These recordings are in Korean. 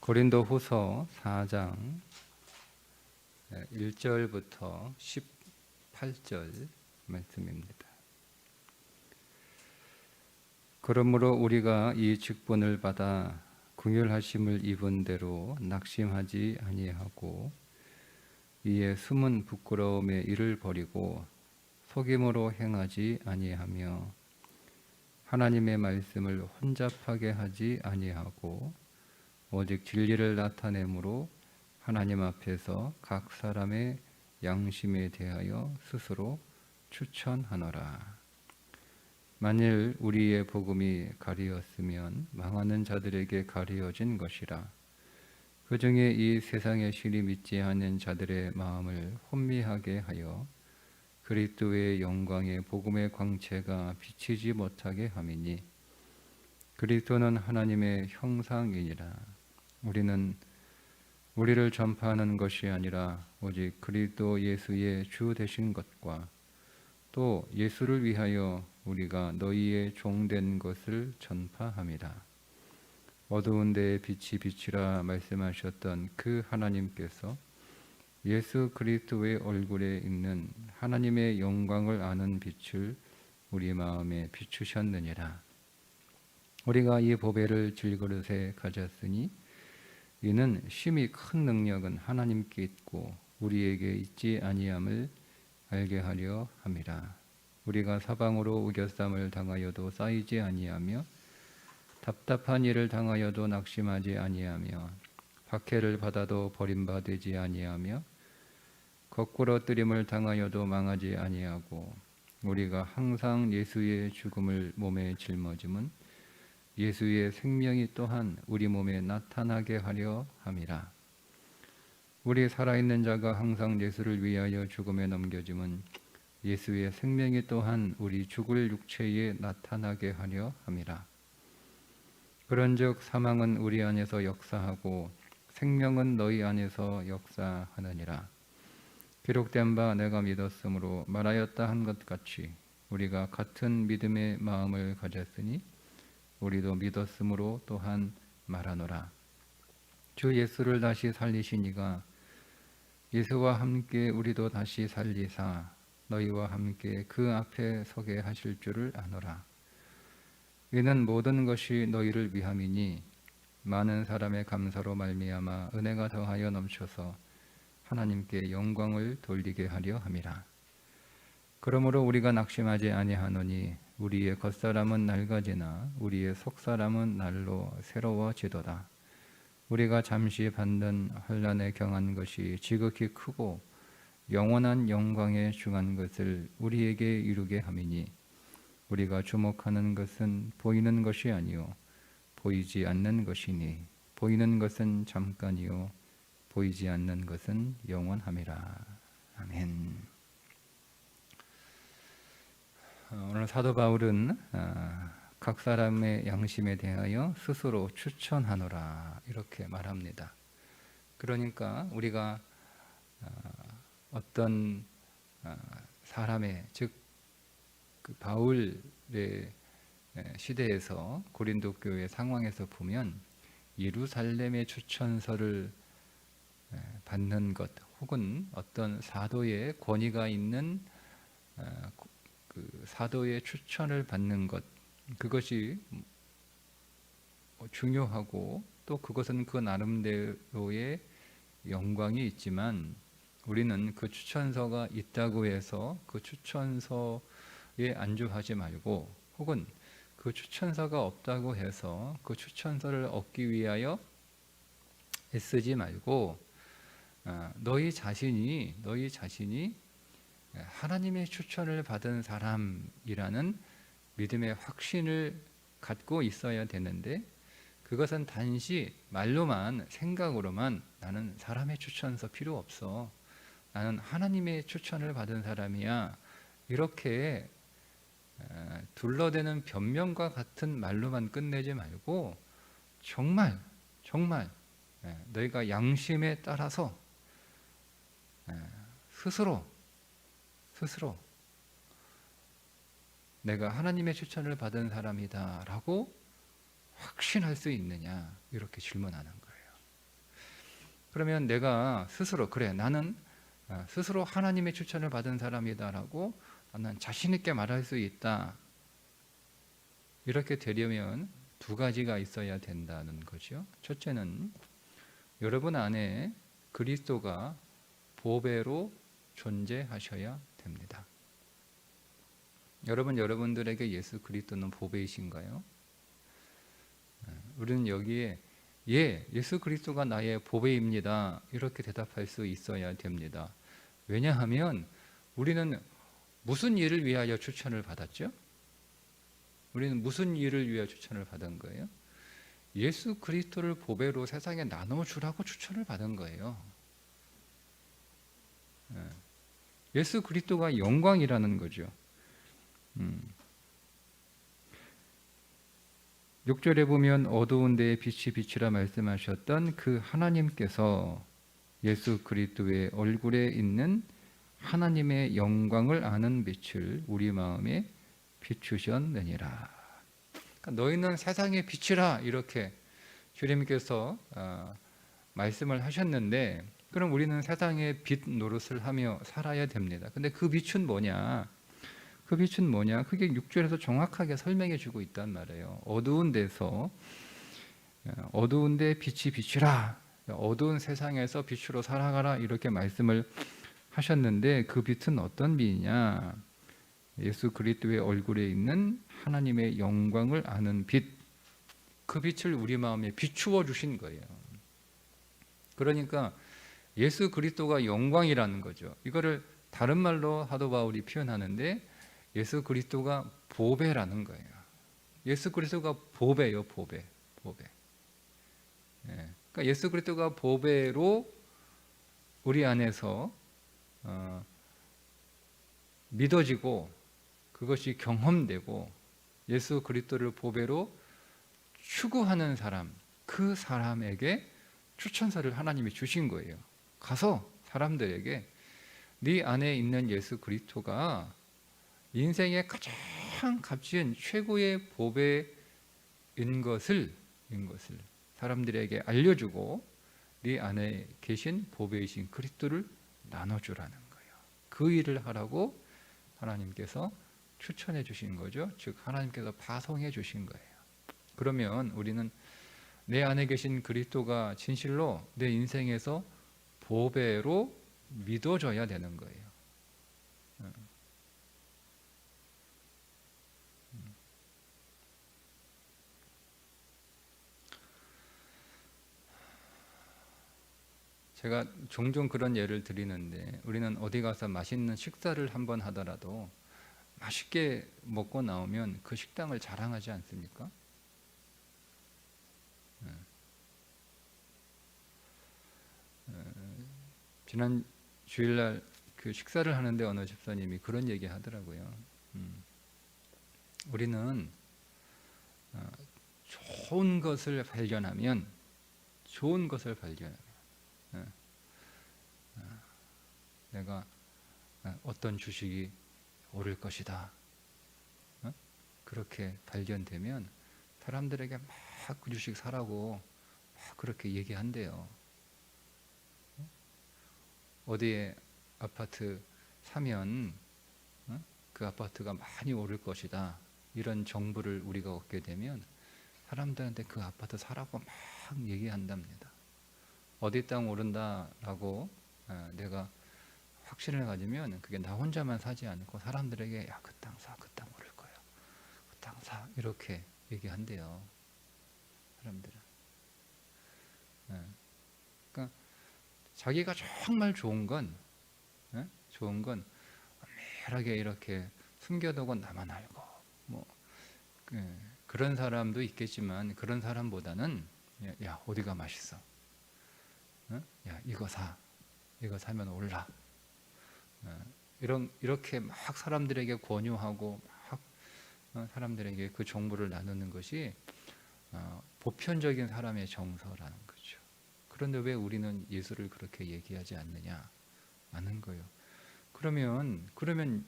고린도후서 4장 1절부터 18절 말씀입니다. 그러므로 우리가 이 직분을 받아 긍휼하심을 입은 대로 낙심하지 아니하고 이에 숨은 부끄러움의 일을 버리고 속임으로 행하지 아니하며 하나님의 말씀을 혼잡하게 하지 아니하고 오직 진리를 나타내므로 하나님 앞에서 각 사람의 양심에 대하여 스스로 추천하노라. 만일 우리의 복음이 가리었으면 망하는 자들에게 가리어진 것이라. 그 중에 이 세상의 신이 믿지 않는 자들의 마음을 혼미하게 하여 그리스도의 영광의 복음의 광채가 비치지 못하게 함이니 그리스도는 하나님의 형상이니라. 우리는 우리를 전파하는 것이 아니라 오직 그리스도 예수의 주 되신 것과 또 예수를 위하여 우리가 너희의 종된 것을 전파함이라. 어두운 데에 빛이 비치라 말씀하셨던 그 하나님께서 예수 그리스도의 얼굴에 있는 하나님의 영광을 아는 빛을 우리 마음에 비추셨느니라. 우리가 이 보배를 질그릇에 가졌으니 이는 심히 큰 능력은 하나님께 있고 우리에게 있지 아니함을 알게 하려 함이라. 우리가 사방으로 우겨쌈을 당하여도 쌓이지 아니하며 답답한 일을 당하여도 낙심하지 아니하며 박해를 받아도 버림받지 아니하며 거꾸로 뜨림을 당하여도 망하지 아니하고 우리가 항상 예수의 죽음을 몸에 짊어짐은 예수의 생명이 또한 우리 몸에 나타나게 하려 함이라. 우리 살아있는 자가 항상 예수를 위하여 죽음에 넘겨짐은 예수의 생명이 또한 우리 죽을 육체에 나타나게 하려 함이라. 그런즉 사망은 우리 안에서 역사하고 생명은 너희 안에서 역사하느니라. 기록된 바 내가 믿었으므로 말하였다 한 것 같이 우리가 같은 믿음의 마음을 가졌으니 우리도 믿었으므로 또한 말하노라. 주 예수를 다시 살리시니가 예수와 함께 우리도 다시 살리사 너희와 함께 그 앞에 서게 하실 줄을 아노라. 이는 모든 것이 너희를 위함이니 많은 사람의 감사로 말미암아 은혜가 더하여 넘쳐서 하나님께 영광을 돌리게 하려 함이라. 그러므로 우리가 낙심하지 아니하노니 우리의 겉사람은 낡아지나 우리의 속사람은 날로 새로워지도다. 우리가 잠시 받는 환난에 경한 것이 지극히 크고 영원한 영광에 중한 것을 우리에게 이루게 함이니 우리가 주목하는 것은 보이는 것이 아니요 보이지 않는 것이니 보이는 것은 잠깐이요 보이지 않는 것은 영원함이라. 아멘. 오늘 사도 바울은 각 사람의 양심에 대하여 스스로 추천하노라 이렇게 말합니다. 그러니까 우리가 어떤 사람의 즉 그 바울의 시대에서 고린도 교회 상황에서 보면 예루살렘의 추천서를 받는 것 혹은 어떤 사도의 권위가 있는 그 사도의 추천을 받는 것 그것이 중요하고 또 그것은 그 나름대로의 영광이 있지만 우리는 그 추천서가 있다고 해서 그 추천서에 안주하지 말고 혹은 그 추천서가 없다고 해서 그 추천서를 얻기 위하여 애쓰지 말고 너희 자신이 하나님의 추천을 받은 사람이라는 믿음의 확신을 갖고 있어야 되는데 그것은 단지 말로만 생각으로만 나는 사람의 추천서 필요 없어. 나는 하나님의 추천을 받은 사람이야. 이렇게 둘러대는 변명과 같은 말로만 끝내지 말고 정말 너희가 양심에 따라서 스스로 내가 하나님의 추천을 받은 사람이다 라고 확신할 수 있느냐 이렇게 질문하는 거예요. 그러면 내가 스스로 그래 나는 스스로 하나님의 추천을 받은 사람이다라고 나는 자신 있게 말할 수 있다. 이렇게 되려면 두 가지가 있어야 된다는 거죠. 첫째는 여러분 안에 그리스도가 보배로 존재하셔야 됩니다. 여러분들에게 예수 그리스도는 보배이신가요? 우리는 여기에 예수 그리스도가 나의 보배입니다. 이렇게 대답할 수 있어야 됩니다. 왜냐하면 우리는 무슨 일을 위하여 추천을 받았죠? 우리는 무슨 일을 위하여 추천을 받은 거예요? 예수 그리스도를 보배로 세상에 나눠주라고 추천을 받은 거예요. 예수 그리스도가 영광이라는 거죠. 6절에 보면 어두운 데에 빛이 비치라 말씀하셨던 그 하나님께서 예수 그리스도의 얼굴에 있는 하나님의 영광을 아는 빛을 우리 마음에 비추셨느니라. 그러니까 너희는 세상의 빛이라 이렇게 주님께서 말씀을 하셨는데 그럼 우리는 세상의 빛 노릇을 하며 살아야 됩니다. 근데 그 빛은 뭐냐? 그 빛은 뭐냐? 그게 6절에서 정확하게 설명해 주고 있단 말이에요. 어두운 데 빛이 비치라. 어두운 세상에서 빛으로 살아가라 이렇게 말씀을 하셨는데 그 빛은 어떤 빛이냐? 예수 그리스도의 얼굴에 있는 하나님의 영광을 아는 빛. 그 빛을 우리 마음에 비추어 주신 거예요. 그러니까 예수 그리스도가 영광이라는 거죠. 이거를 다른 말로 사도 바울이 표현하는데 예수 그리스도가 보배라는 거예요. 예수 그리스도가 보배요, 보배. 그러니까 예수 그리스도가 보배로 우리 안에서 믿어지고 그것이 경험되고 예수 그리스도를 보배로 추구하는 사람, 그 사람에게 추천서를 하나님이 주신 거예요. 가서 사람들에게 네 안에 있는 예수 그리스도가 인생의 가장 값진 최고의 보배인 것을 사람들에게 알려주고 네 안에 계신 보배이신 그리스도를 나눠주라는 거예요. 그 일을 하라고 하나님께서 추천해 주신 거죠. 즉 하나님께서 파송해 주신 거예요. 그러면 우리는 내 안에 계신 그리스도가 진실로 내 인생에서 보배로 믿어져야 되는 거예요. 제가 종종 그런 예를 드리는데 우리는 어디 가서 맛있는 식사를 한번 하더라도 맛있게 먹고 나오면 그 식당을 자랑하지 않습니까? 지난 주일날 그 식사를 하는데 어느 집사님이 그런 얘기 하더라고요. 우리는 좋은 것을 발견하면 내가 어떤 주식이 오를 것이다. 그렇게 발견되면 사람들에게 막 그 주식 사라고 막 그렇게 얘기한대요. 어디에 아파트 사면 그 아파트가 많이 오를 것이다. 이런 정보를 우리가 얻게 되면 사람들한테 그 아파트 사라고 막 얘기한답니다. 어디 땅 오른다라고 내가 확신을 가지면 그게 나 혼자만 사지 않고 사람들에게 야, 그 땅 사, 그 땅 오를 거야. 그 땅 사. 이렇게 얘기한대요. 사람들은. 그러니까 자기가 정말 좋은 건 은밀하게 이렇게 숨겨두고 나만 알고 뭐 그런 사람도 있겠지만 그런 사람보다는 야 어디가 맛있어? 야 이거 사. 이거 사면 올라. 이렇게 막 사람들에게 권유하고 막 사람들에게 그 정보를 나누는 것이 보편적인 사람의 정서라는 거죠. 그런데 왜 우리는 예수를 그렇게 얘기하지 않느냐? 아는 거예요. 그러면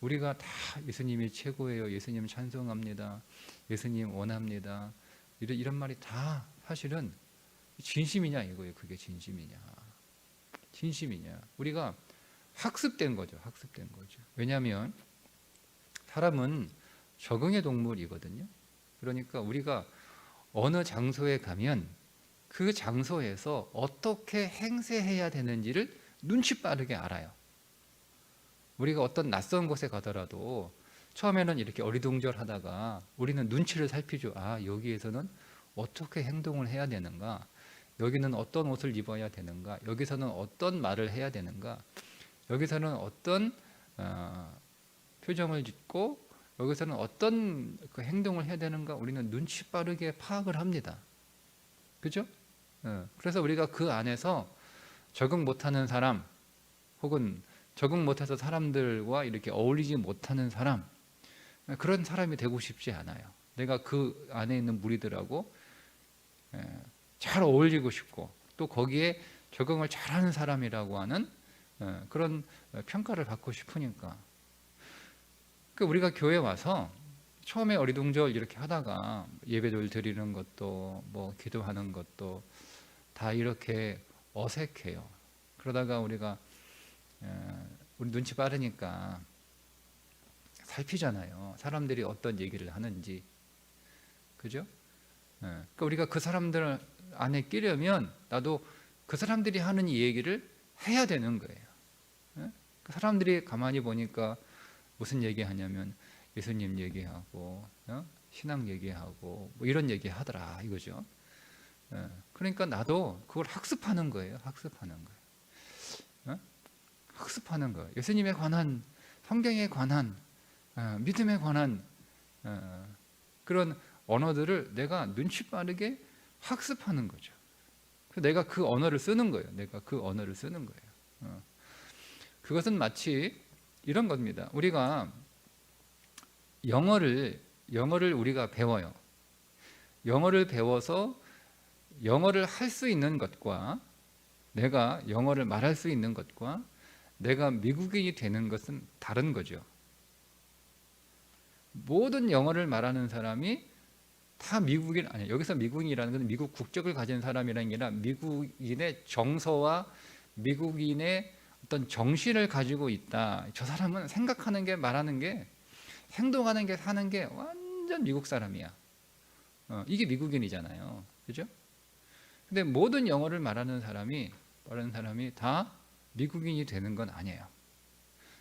우리가 다 예수님이 최고예요. 예수님 찬송합니다. 예수님 원합니다. 이런 말이 다 사실은 진심이냐 이거예요. 그게 진심이냐. 진심이냐. 우리가 학습된 거죠. 학습된 거죠. 왜냐하면 사람은 적응의 동물이거든요. 그러니까 우리가 어느 장소에 가면 그 장소에서 어떻게 행세해야 되는지를 눈치 빠르게 알아요. 우리가 어떤 낯선 곳에 가더라도 처음에는 이렇게 어리둥절하다가 우리는 눈치를 살피죠. 아, 여기에서는 어떻게 행동을 해야 되는가? 여기는 어떤 옷을 입어야 되는가? 여기서는 어떤 말을 해야 되는가? 여기서는 어떤 표정을 짓고 여기서는 어떤 그 행동을 해야 되는가? 우리는 눈치 빠르게 파악을 합니다. 그죠? 그래서 우리가 그 안에서 적응 못하는 사람 혹은 적응 못해서 사람들과 이렇게 어울리지 못하는 사람, 그런 사람이 되고 싶지 않아요. 내가 그 안에 있는 무리들하고 잘 어울리고 싶고 또 거기에 적응을 잘하는 사람이라고 하는 그런 평가를 받고 싶으니까. 그러니까 우리가 교회 와서 처음에 어리둥절 이렇게 하다가 예배를 드리는 것도 뭐 기도하는 것도 다 이렇게 어색해요. 그러다가 우리가 우리 눈치 빠르니까 살피잖아요. 사람들이 어떤 얘기를 하는지. 그죠? 그러니까 우리가 그 사람들 안에 끼려면 나도 그 사람들이 하는 이 얘기를 해야 되는 거예요. 그 사람들이 가만히 보니까 무슨 얘기하냐면 예수님 얘기하고 신앙 얘기하고 뭐 이런 얘기 하더라 이거죠. 그러니까 나도 그걸 학습하는 거예요. 학습하는 거예요. 학습하는 거예요. 예수님에 관한, 성경에 관한, 믿음에 관한 그런 언어들을 내가 눈치 빠르게 학습하는 거죠. 내가 그 언어를 쓰는 거예요. 내가 그 언어를 쓰는 거예요. 그것은 마치 이런 겁니다. 우리가 영어를 우리가 배워요. 영어를 배워서 영어를 할 수 있는 것과 내가 영어를 말할 수 있는 것과 내가 미국인이 되는 것은 다른 거죠. 모든 영어를 말하는 사람이 다 미국인 아니에요. 여기서 미국인이라는 것은 미국 국적을 가진 사람이라는 게 아니라 미국인의 정서와 미국인의 어떤 정신을 가지고 있다. 저 사람은 생각하는 게, 말하는 게, 행동하는 게, 사는 게 완전 미국 사람이야. 이게 미국인이잖아요. 그죠? 근데 모든 영어를 말하는 사람이 다 미국인이 되는 건 아니에요.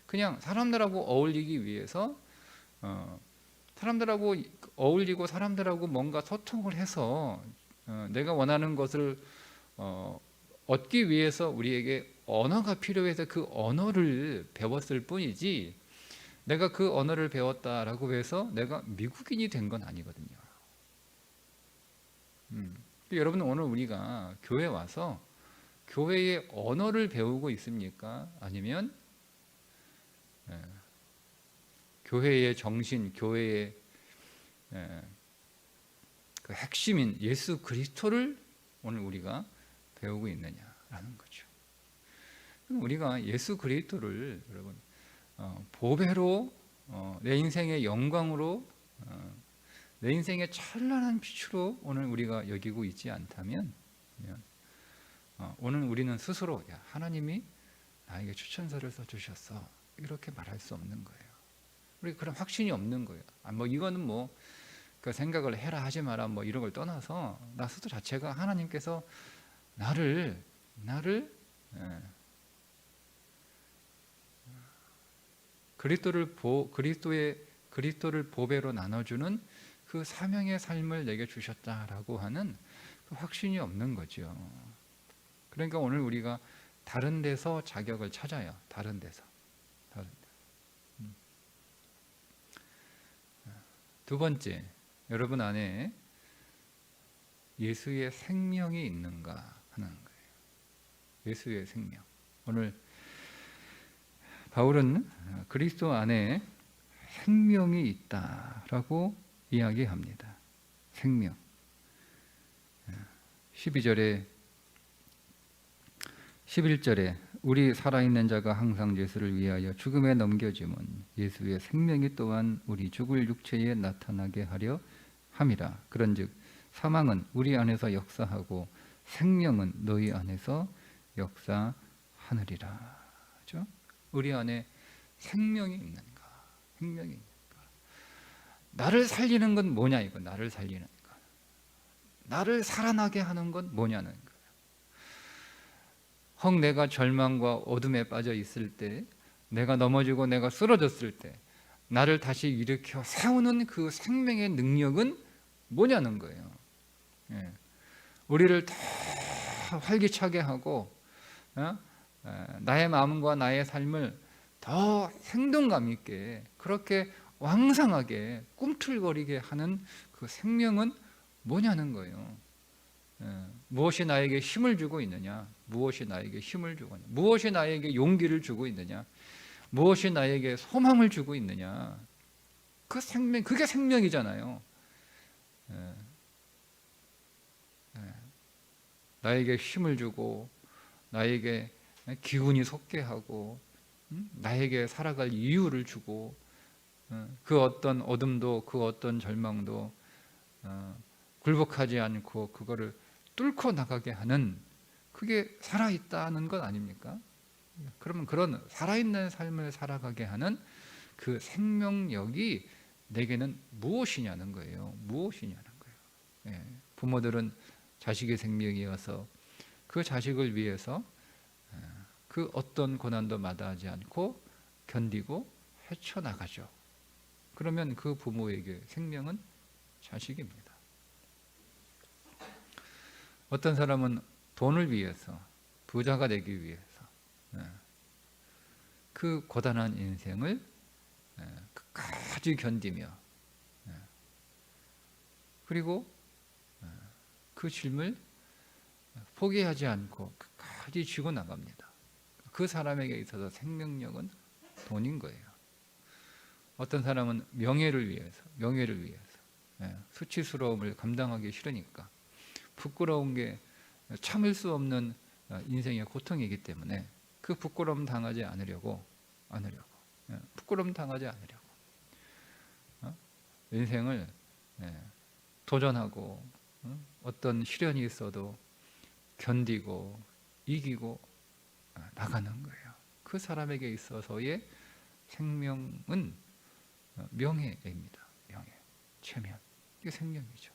그냥 사람들하고 어울리기 위해서 사람들하고 어울리고 사람들하고 뭔가 소통을 해서 내가 원하는 것을 얻기 위해서 우리에게 언어가 필요해서 그 언어를 배웠을 뿐이지, 내가 그 언어를 배웠다라고 해서 내가 미국인이 된 건 아니거든요. 여러분, 오늘 우리가 교회 와서 교회의 언어를 배우고 있습니까? 아니면 교회의 정신, 교회의 그 핵심인 예수 그리스도를 오늘 우리가 배우고 있느냐라는 거죠. 우리가 예수 그리스도를 여러분 보배로 내 인생의 영광으로 내 인생의 찬란한 빛으로 오늘 우리가 여기고 있지 않다면 오늘 우리는 스스로 하나님이 나에게 추천서를 써주셨어 이렇게 말할 수 없는 거예요. 우리 그런 확신이 없는 거예요. 뭐 이거는 뭐 그 생각을 해라 하지 마라 뭐 이런 걸 떠나서 나 스스로 자체가 하나님께서 나를 그리스도를 보배로 나눠주는 그 사명의 삶을 내게 주셨다라고 하는 그 확신이 없는 거죠. 그러니까 오늘 우리가 다른 데서 자격을 찾아요. 다른 데서. 두 번째, 여러분 안에 예수의 생명이 있는가 하는 거예요. 예수의 생명. 오늘 바울은 그리스도 안에 생명이 있다라고 이야기합니다. 생명. 12절에 11절에 우리 살아있는 자가 항상 예수를 위하여 죽음에 넘겨짐은 예수의 생명이 또한 우리 죽을 육체에 나타나게 하려 함이라. 그런즉 사망은 우리 안에서 역사하고 생명은 너희 안에서 역사하느리라. 그렇죠? 우리 안에 생명이 있는가? 생명이 있는가? 나를 살리는 건 뭐냐 이거. 나를 살리는 거. 나를 살아나게 하는 건 뭐냐는 거예요. 혹 내가 절망과 어둠에 빠져 있을 때, 내가 넘어지고 내가 쓰러졌을 때 나를 다시 일으켜 세우는 그 생명의 능력은 뭐냐는 거예요. 예. 우리를 더 활기차게 하고 나의 마음과 나의 삶을 더 생동감 있게 그렇게 왕성하게 꿈틀거리게 하는 그 생명은 뭐냐는 거예요. 무엇이 나에게 힘을 주고 있느냐? 무엇이 나에게 힘을 주고 있느냐? 무엇이 나에게 용기를 주고 있느냐? 무엇이 나에게 소망을 주고 있느냐? 그 생명, 그게 생명이잖아요. 나에게 힘을 주고 나에게 기운이 솟게 하고 나에게 살아갈 이유를 주고 그 어떤 어둠도 그 어떤 절망도 굴복하지 않고 그거를 뚫고 나가게 하는, 그게 살아있다는 것 아닙니까? 그러면 그런 살아있는 삶을 살아가게 하는 그 생명력이 내게는 무엇이냐는 거예요. 무엇이냐는 거예요. 예. 부모들은 자식의 생명이어서 그 자식을 위해서 그 어떤 고난도 마다하지 않고 견디고 헤쳐나가죠. 그러면 그 부모에게 생명은 자식입니다. 어떤 사람은 돈을 위해서, 부자가 되기 위해서 그 고단한 인생을 끝까지 견디며 그리고 그 짐을 포기하지 않고 끝까지 쥐고 나갑니다. 그 사람에게 있어서 생명력은 돈인 거예요. 어떤 사람은 명예를 위해서 수치스러움을 감당하기 싫으니까, 부끄러운 게 참을 수 없는 인생의 고통이기 때문에 그 부끄러움 당하지 않으려고 부끄러움 당하지 않으려고 인생을 도전하고 어떤 시련이 있어도 견디고 이기고 나가는 거예요. 그 사람에게 있어서의 생명은 명예입니다. 명예, 체면, 이게 생명이죠.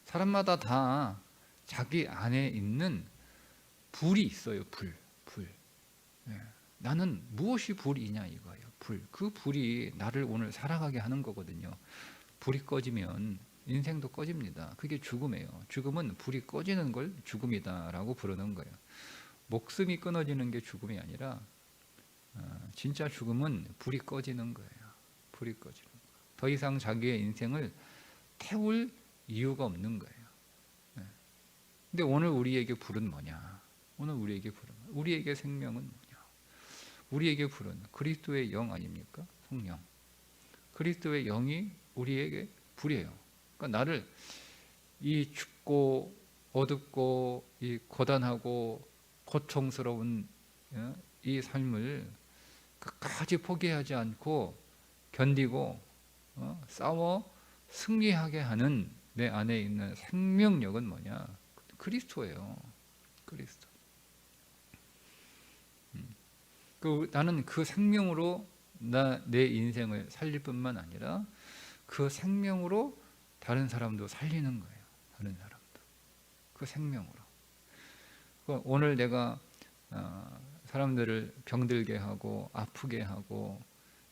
사람마다 다 자기 안에 있는 불이 있어요. 불. 나는 무엇이 불이냐 이거예요. 불. 그 불이 나를 오늘 살아가게 하는 거거든요. 불이 꺼지면 인생도 꺼집니다. 그게 죽음이에요. 죽음은 불이 꺼지는 걸 죽음이다라고 부르는 거예요. 목숨이 끊어지는 게 죽음이 아니라 진짜 죽음은 불이 꺼지는 거예요. 불이 꺼지는 거예요. 더 이상 자기의 인생을 태울 이유가 없는 거예요. 근데 오늘 우리에게 불은 뭐냐? 우리에게 생명은 뭐냐? 우리에게 불은 그리스도의 영 아닙니까? 성령. 그리스도의 영이 우리에게 불이에요. 그러니까 나를 이 춥고 어둡고 이 고단하고 고통스러운 이 삶을 끝까지 포기하지 않고 견디고 싸워 승리하게 하는 내 안에 있는 생명력은 뭐냐? 그리스도예요. 그리스도. 나는 그 생명으로 내 인생을 살릴 뿐만 아니라 그 생명으로 다른 사람도 살리는 거예요. 다른 사람도. 그 생명으로. 오늘 내가 사람들을 병들게 하고 아프게 하고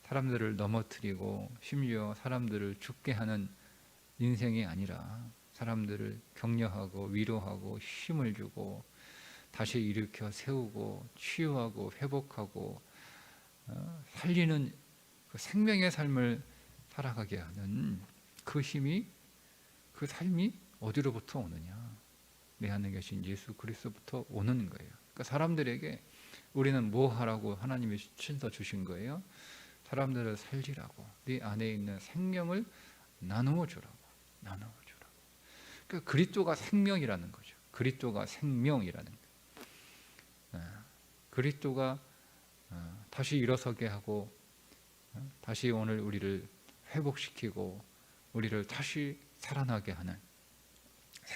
사람들을 넘어뜨리고 심지어 사람들을 죽게 하는 인생이 아니라 사람들을 격려하고 위로하고 힘을 주고 다시 일으켜 세우고 치유하고 회복하고 살리는 그 생명의 삶을 살아가게 하는 그 힘이, 그 삶이 어디로부터 오느냐? 내 안에 계신 예수 그리스도부터 오는 거예요. 그러니까 사람들에게 우리는 뭐 하라고 하나님이 친서 주신 거예요? 사람들을 살리라고, 네 안에 있는 생명을 나누어 주라고. 그러니까 그리스도가 생명이라는 거죠. 그리스도가 생명이라는 거예요. 그리스도가 다시 일어서게 하고 다시 오늘 우리를 회복시키고 우리를 다시 살아나게 하는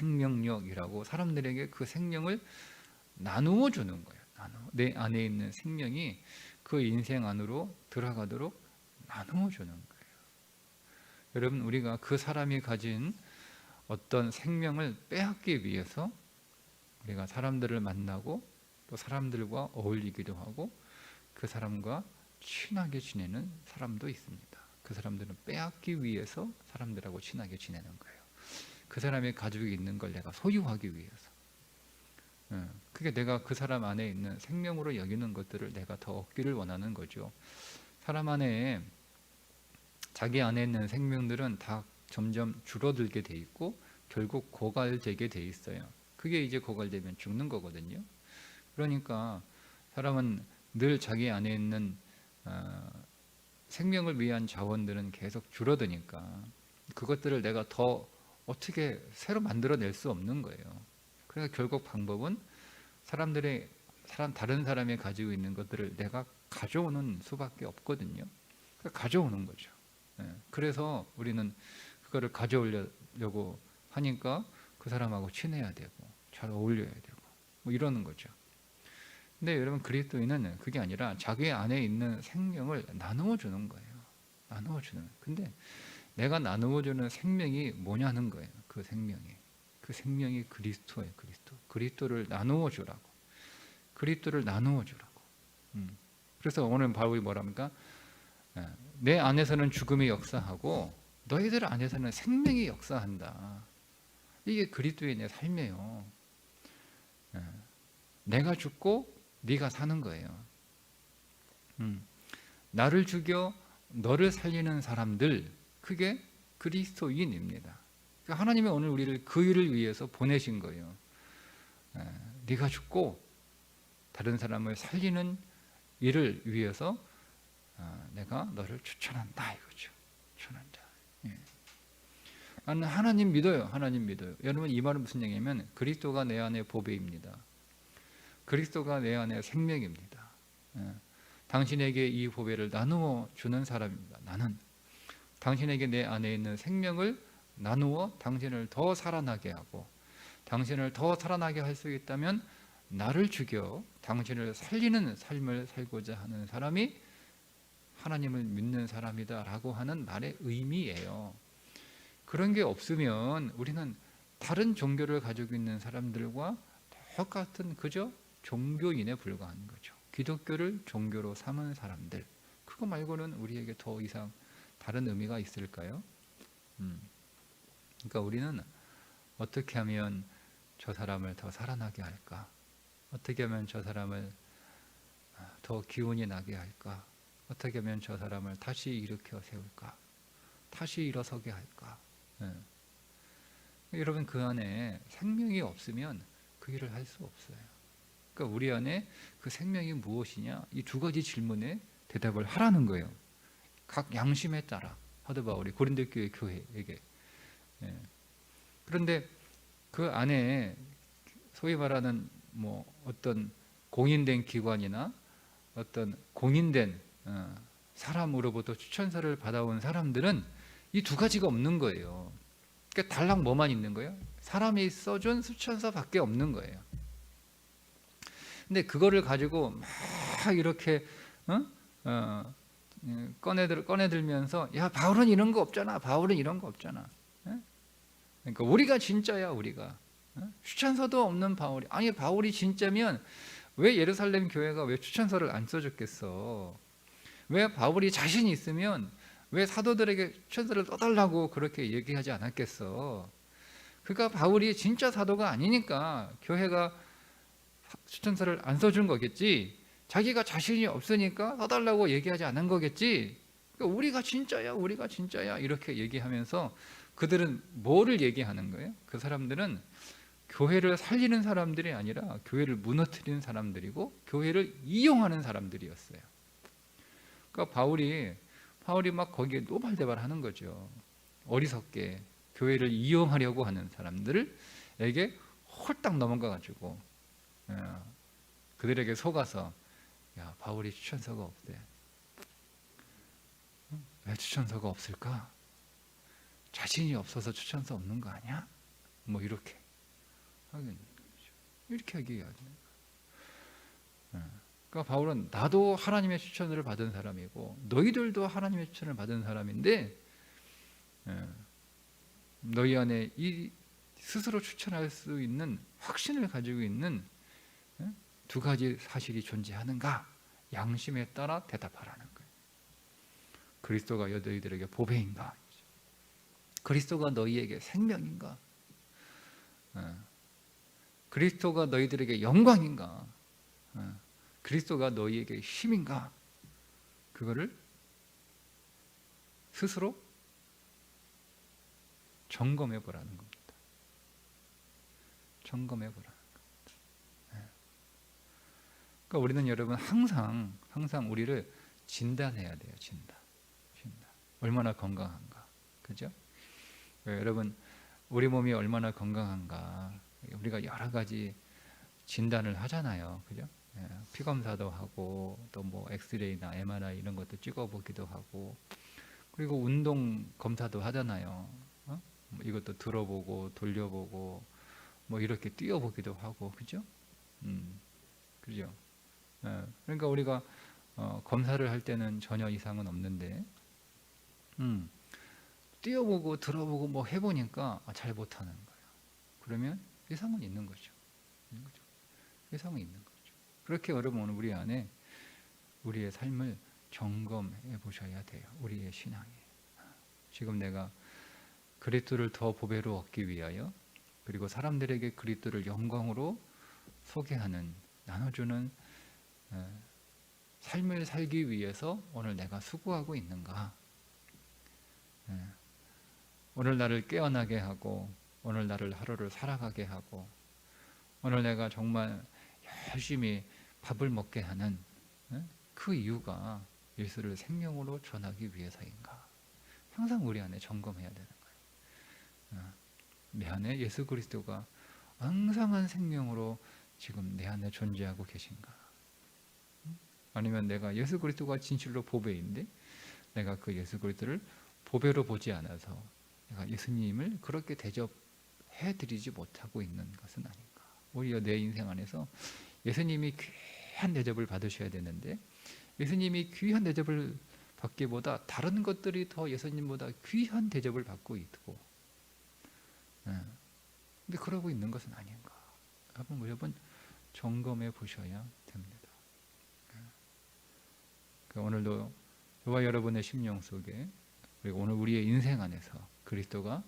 생명력이라고 사람들에게 그 생명을 나누어 주는 거예요. 내 안에 있는 생명이 그 인생 안으로 들어가도록 나누어 주는 거예요. 여러분, 우리가 그 사람이 가진 어떤 생명을 빼앗기 위해서 우리가 사람들을 만나고 또 사람들과 어울리기도 하고 그 사람과 친하게 지내는 사람도 있습니다. 그 사람들은 빼앗기 위해서 사람들하고 친하게 지내는 거예요. 그 사람이 가지고 있는 걸 내가 소유하기 위해서. 그게 내가 그 사람 안에 있는 생명으로 여기는 것들을 내가 더 얻기를 원하는 거죠. 사람 안에 자기 안에 있는 생명들은 다 점점 줄어들게 돼 있고 결국 고갈되게 돼 있어요. 그게 이제 고갈되면 죽는 거거든요. 그러니까 사람은 늘 자기 안에 있는 생명을 위한 자원들은 계속 줄어드니까 그것들을 내가 더 어떻게 새로 만들어낼 수 없는 거예요. 그래서 결국 방법은 다른 사람이 가지고 있는 것들을 내가 가져오는 수밖에 없거든요. 가져오는 거죠. 그래서 우리는 그거를 가져오려고 하니까 그 사람하고 친해야 되고 잘 어울려야 되고 뭐 이러는 거죠. 근데 여러분, 그리스도인은 그게 아니라 자기 안에 있는 생명을 나누어 주는 거예요. 나누어 주는. 근데 내가 나누어 주는 생명이 뭐냐는 거예요. 그 생명이 그리스도예요. 그리스도를 나누어 주라고. 그리스도를 나누어 주라고. 그래서 오늘 바울이 뭐랍니까? 내 안에서는 죽음이 역사하고 너희들 안에서는 생명이 역사한다. 이게 그리스도인의 삶이에요. 내가 죽고 네가 사는 거예요. 나를 죽여 너를 살리는 사람들, 그게 그리스도인입니다. 그러니까 하나님이 오늘 우리를 그 일을 위해서 보내신 거예요. 네가 죽고 다른 사람을 살리는 일을 위해서 내가 너를 추천한다 이거죠. 추천한다. 나는 하나님 믿어요. 하나님 믿어요. 여러분, 이 말은 무슨 얘기냐면 그리스도가 내 안에 보배입니다. 그리스도가 내 안에 생명입니다. 당신에게 이 보배를 나누어 주는 사람입니다. 나는 당신에게 내 안에 있는 생명을 나누어 당신을 더 살아나게 하고, 당신을 더 살아나게 할 수 있다면 나를 죽여 당신을 살리는 삶을 살고자 하는 사람이 하나님을 믿는 사람이다 라고 하는 말의 의미예요. 그런 게 없으면 우리는 다른 종교를 가지고 있는 사람들과 똑같은 그저 종교인에 불과한 거죠. 기독교를 종교로 삼은 사람들, 그거 말고는 우리에게 더 이상 다른 의미가 있을까요? 그러니까 우리는 어떻게 하면 저 사람을 더 살아나게 할까? 어떻게 하면 저 사람을 더 기운이 나게 할까? 어떻게 하면 저 사람을 다시 일으켜 세울까? 다시 일어서게 할까? 여러분, 그 안에 생명이 없으면 그 일을 할 수 없어요. 그러니까 우리 안에 그 생명이 무엇이냐? 이 두 가지 질문에 대답을 하라는 거예요. 각 양심에 따라 사도 바울이 고린도 교회에게. 그런데 그 안에 소위 말하는 뭐 어떤 공인된 기관이나 어떤 공인된 사람으로부터 추천서를 받아온 사람들은 이 두 가지가 없는 거예요. 그러니까 달랑 뭐만 있는 거예요? 사람이 써준 추천서밖에 없는 거예요. 근데 그거를 가지고 막 이렇게 꺼내들면서 야, 바울은 이런 거 없잖아. 바울은 이런 거 없잖아. 그러니까 우리가 진짜야, 우리가. 추천서도 없는 바울이. 아니, 바울이 진짜면 왜 예루살렘 교회가 왜 추천서를 안 써줬겠어? 왜 바울이 자신이 있으면 왜 사도들에게 추천서를 써달라고 그렇게 얘기하지 않았겠어? 그러니까 바울이 진짜 사도가 아니니까 교회가 추천서를 안 써준 거겠지. 자기가 자신이 없으니까 써달라고 얘기하지 않은 거겠지. 그러니까 우리가 진짜야, 우리가 진짜야 이렇게 얘기하면서 그들은 뭐를 얘기하는 거예요? 그 사람들은 교회를 살리는 사람들이 아니라 교회를 무너뜨리는 사람들이고 교회를 이용하는 사람들이었어요. 그러니까 바울이 막 거기에 노발대발하는 거죠. 어리석게 교회를 이용하려고 하는 사람들에게 홀딱 넘어가 가지고 그들에게 속아서 야, 바울이 추천서가 없대. 왜 추천서가 없을까? 자신이 없어서 추천서 없는 거 아니야? 뭐 이렇게 하겠는 거죠. 이렇게 얘기해야 돼요. 그러니까 바울은 나도 하나님의 추천을 받은 사람이고 너희들도 하나님의 추천을 받은 사람인데 너희 안에 이 스스로 추천할 수 있는 확신을 가지고 있는 두 가지 사실이 존재하는가? 양심에 따라 대답하라는 거예요. 그리스도가 너희들에게 보배인가? 그리스도가 너희에게 생명인가? 그리스도가 너희들에게 영광인가? 그리스도가 너희에게 힘인가? 그거를 스스로 점검해 보라는 겁니다. 점검해 보라는 겁니다. 그러니까 우리는 여러분 항상 우리를 진단해야 돼요. 진단. 얼마나 건강한가, 그죠? 여러분 우리 몸이 얼마나 건강한가 우리가 여러 가지 진단을 하잖아요, 그죠? 피 검사도 하고 또 뭐 엑스레이나 MRI 이런 것도 찍어보기도 하고 그리고 운동 검사도 하잖아요. 이것도 들어보고 돌려보고 뭐 이렇게 뛰어보기도 하고, 그죠? 그죠? 그러니까 우리가 검사를 할 때는 전혀 이상은 없는데 뛰어보고 들어보고 뭐 해보니까 잘 못하는 거예요. 그러면 이상은 있는 거죠. 이상은 있는 거죠. 그렇게 여러분 우리 안에 우리의 삶을 점검해 보셔야 돼요. 우리의 신앙이. 지금 내가 그리스도를 더 보배로 얻기 위하여 그리고 사람들에게 그리스도를 영광으로 소개하는 나눠주는 삶을 살기 위해서 오늘 내가 수고하고 있는가? 오늘 나를 깨어나게 하고 오늘 나를 하루를 살아가게 하고 오늘 내가 정말 열심히 밥을 먹게 하는 그 이유가 예수를 생명으로 전하기 위해서인가? 항상 우리 안에 점검해야 되는 거예요. 내 안에 예수 그리스도가 왕성한 생명으로 지금 내 안에 존재하고 계신가? 아니면 내가 예수 그리스도가 진실로 보배인데 내가 그 예수 그리스도를 보배로 보지 않아서 내가 예수님을 그렇게 대접해 드리지 못하고 있는 것은 아닌가? 오히려 내 인생 안에서 예수님이 귀한 대접을 받으셔야 되는데 예수님이 귀한 대접을 받기보다 다른 것들이 더 예수님보다 귀한 대접을 받고 있고 근데 그러고 있는 것은 아닌가? 여러분 점검해 보셔야 됩니다. 오늘도 저와 여러분의 심령 속에 그리고 오늘 우리의 인생 안에서 그리스도가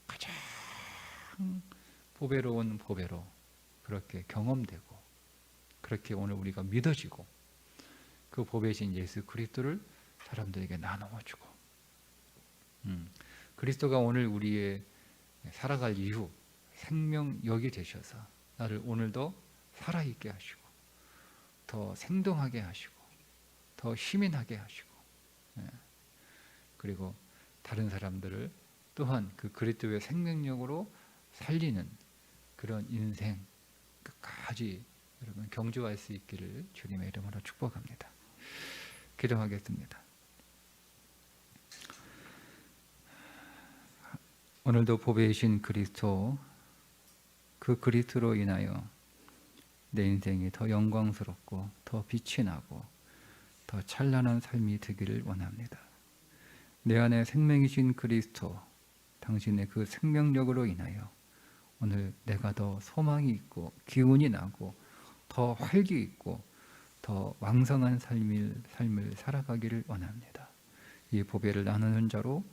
가장 보배로운 보배로 그렇게 경험되고 그렇게 오늘 우리가 믿어지고 그 보배신 예수 그리스도를 사람들에게 나누어주고 그리스도가 오늘 우리의 살아갈 이유 생명력이 되셔서 나를 오늘도 살아있게 하시고 더 생동하게 하시고 더 힘이 나게 하시고 그리고 다른 사람들을 또한 그 그리스도의 생명력으로 살리는 그런 인생 끝까지 여러분 경주할 수 있기를 주님의 이름으로 축복합니다. 기도하겠습니다. 오늘도 보배이신 그리스도 그 그리스도로 인하여 내 인생이 더 영광스럽고 더 빛이 나고 더 찬란한 삶이 되기를 원합니다. 내 안에 생명이신 그리스도 당신의 그 생명력으로 인하여 오늘 내가 더 소망이 있고 기운이 나고 더 활기 있고 더 왕성한 삶을 살아가기를 원합니다. 이 보배를 나누는 자로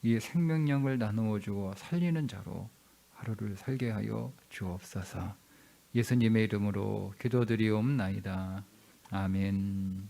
이 생명력을 나누어 주어 살리는 자로 하루를 살게 하여 주옵소서. 예수님의 이름으로 기도드리옵나이다. 아멘.